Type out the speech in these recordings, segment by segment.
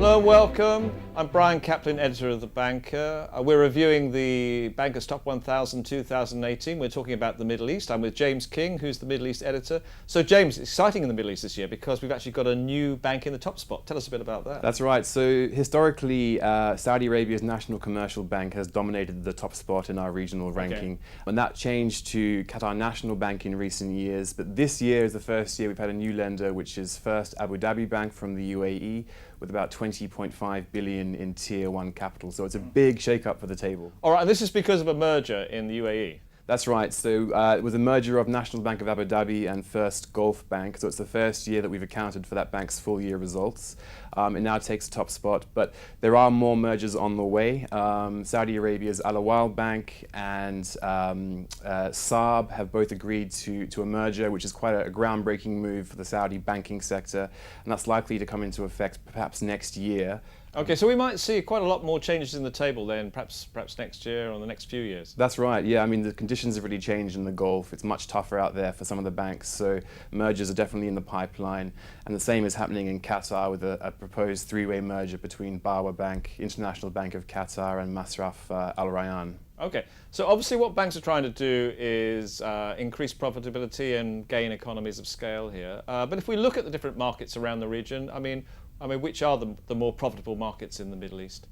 Hello, welcome. I'm Brian Caplen, editor of The Banker. We're reviewing the Banker's Top 1000 2018. We're talking about the Middle East. I'm with James King, who's the Middle East editor. So James, it's exciting in the Middle East this year because we've actually got a new bank in the top spot. Tell us a bit about that. That's right. So historically, Saudi Arabia's National Commercial Bank has dominated the top spot in our regional ranking. And that changed to Qatar National Bank in recent years. But this year is the first year we've had a new lender, which is First Abu Dhabi Bank from the UAE, with about 20.5 billion in Tier 1 capital. So it's a big shake-up for the table. All right, and this is because of a merger in the UAE. That's right. So it was a merger of National Bank of Abu Dhabi and First Gulf Bank. So it's the first year that we've accounted for that bank's full year results. It now takes the top spot, but there are more mergers on the way. Saudi Arabia's Al Awal Bank and Saab have both agreed to a merger, which is quite a groundbreaking move for the Saudi banking sector, and that's likely to come into effect perhaps next year. Okay, so we might see quite a lot more changes in the table then, perhaps next year or the next few years. That's right, yeah. I mean, the conditions have really changed in the Gulf. It's much tougher out there for some of the banks, so mergers are definitely in the pipeline. And the same is happening in Qatar with a proposed three-way merger between Bawa Bank, International Bank of Qatar, and Masraf Al Rayan. Okay, so obviously what banks are trying to do is increase profitability and gain economies of scale here. But if we look at the different markets around the region, I mean, which are the more profitable markets in the Middle East?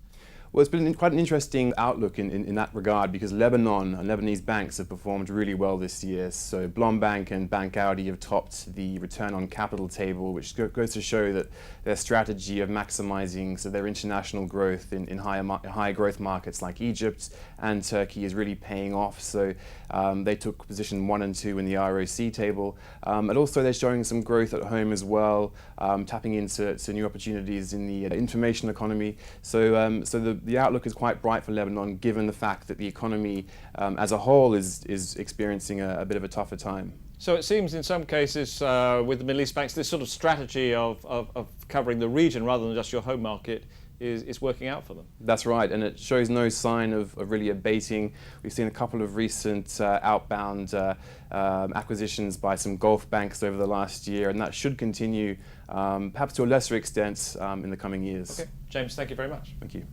Well, it's been quite an interesting outlook in that regard because Lebanon and Lebanese banks have performed really well this year. So Blom Bank and Bank Audi have topped the return on capital table, which goes to show that their strategy of maximizing their international growth in high growth markets like Egypt and Turkey is really paying off. So they took position 1 and 2 in the ROC table. And also they're showing some growth at home as well, tapping into new opportunities in the information economy. So the outlook is quite bright for Lebanon, given the fact that the economy as a whole is experiencing a bit of a tougher time. So it seems in some cases with the Middle East banks, this sort of strategy of covering the region rather than just your home market is working out for them. That's right, and it shows no sign of really abating. We've seen a couple of recent outbound acquisitions by some Gulf banks over the last year, and that should continue, perhaps to a lesser extent, in the coming years. Okay, James, thank you very much. Thank you.